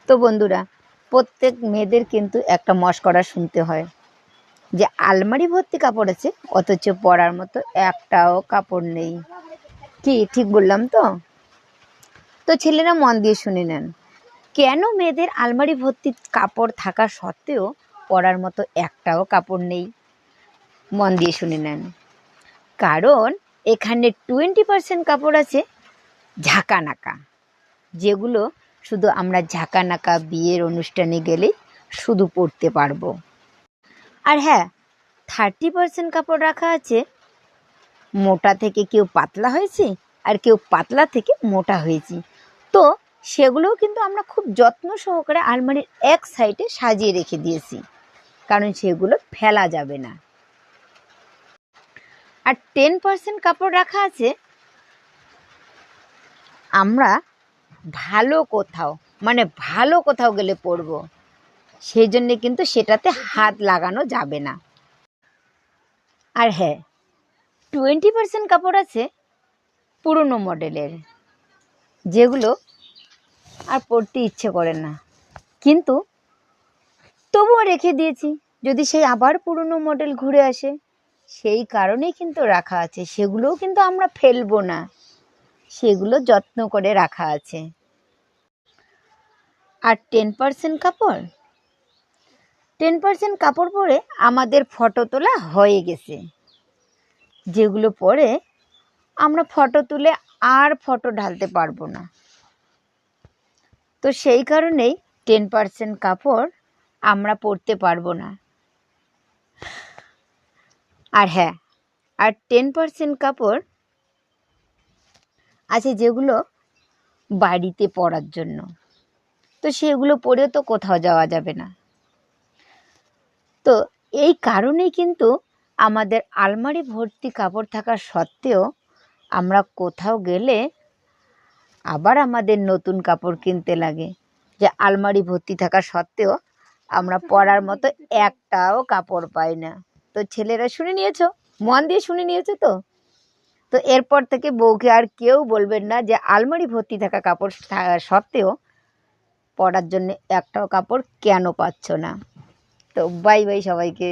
তো বন্ধুরা, প্রত্যেক মেয়েদের কিন্তু একটা মশকরা শুনতে হয় যে আলমারি ভর্তি কাপড় আছে অথচ পরার মতো একটাও কাপড় নেই। কি ঠিক বললাম তো? তো ছেলেরা মন দিয়ে শুনে নেন, কেন মেয়েদের আলমারি ভর্তি কাপড় থাকা সত্ত্বেও পরার মতো একটাও কাপড় নেই। মন দিয়ে শুনে নেন, কারণ এখানে 20% কাপড় আছে ঝাঁকা নাকা, যেগুলো শুধু আমরা ঝাঁকা নাকা বিয়ের অনুষ্ঠানে গেলেই শুধু পরতে পারবো। আর হ্যাঁ, 30% কাপড় রাখা আছে মোটা থেকে কেউ পাতলা হয়েছে আর কেউ পাতলা থেকে মোটা হয়েছে। তো সেগুলোও কিন্তু আমরা খুব যত্ন সহকারে আলমারির এক সাইডে সাজিয়ে রেখে দিয়েছি, কারণ সেগুলো ফেলা যাবে না। আর 10% কাপড় রাখা আছে আমরা ভালো কোথাও গেলে পরবো, সেই জন্যে কিন্তু সেটাতে হাত লাগানো যাবে না। আর হ্যাঁ, 20% কাপড় আছে পুরনো মডেলের, যেগুলো আর পরতে ইচ্ছে করে না, কিন্তু তবুও রেখে দিয়েছি যদি সেই আবার পুরনো মডেল ঘুরে আসে। সেই কারণেই কিন্তু রাখা আছে, সেগুলোও কিন্তু আমরা ফেলবো না, সেগুলো যত্ন করে রাখা আছে। আর 10% কাপড় পরে আমাদের ফটো তোলা হয়ে গেছে, যেগুলো পরে আমরা ফটো তুলে আর ফটো ঢালতে পারবো না। তো সেই কারণেই 10% কাপড় আমরা পরতে পারবো না। আর হ্যাঁ, আর 10% কাপড় আছে যেগুলো বাড়িতে পরার জন্য, তো সেগুলো পরে তো কোথাও যাওয়া যাবে না। তো এই কারণেই কিন্তু আমাদের আলমারি ভর্তি কাপড় থাকা সত্ত্বেও আমরা কোথাও গেলে আবার আমাদের নতুন কাপড় কিনতে লাগে, যে আলমারি ভর্তি থাকা সত্ত্বেও আমরা পরার মতো একটাও কাপড় পাই না। তো ছেলেরা শুনে নিয়েছো, মন দিয়ে শুনে নিয়েছো তো? তো এরপর থেকে বউকে আর কেউ বলবেন না যে আলমারি ভর্তি থাকা কাপড় সত্ত্বেও পরার জন্য একটাও কাপড় কেন পাচ্ছ না। তো বাই বাই সবাইকে।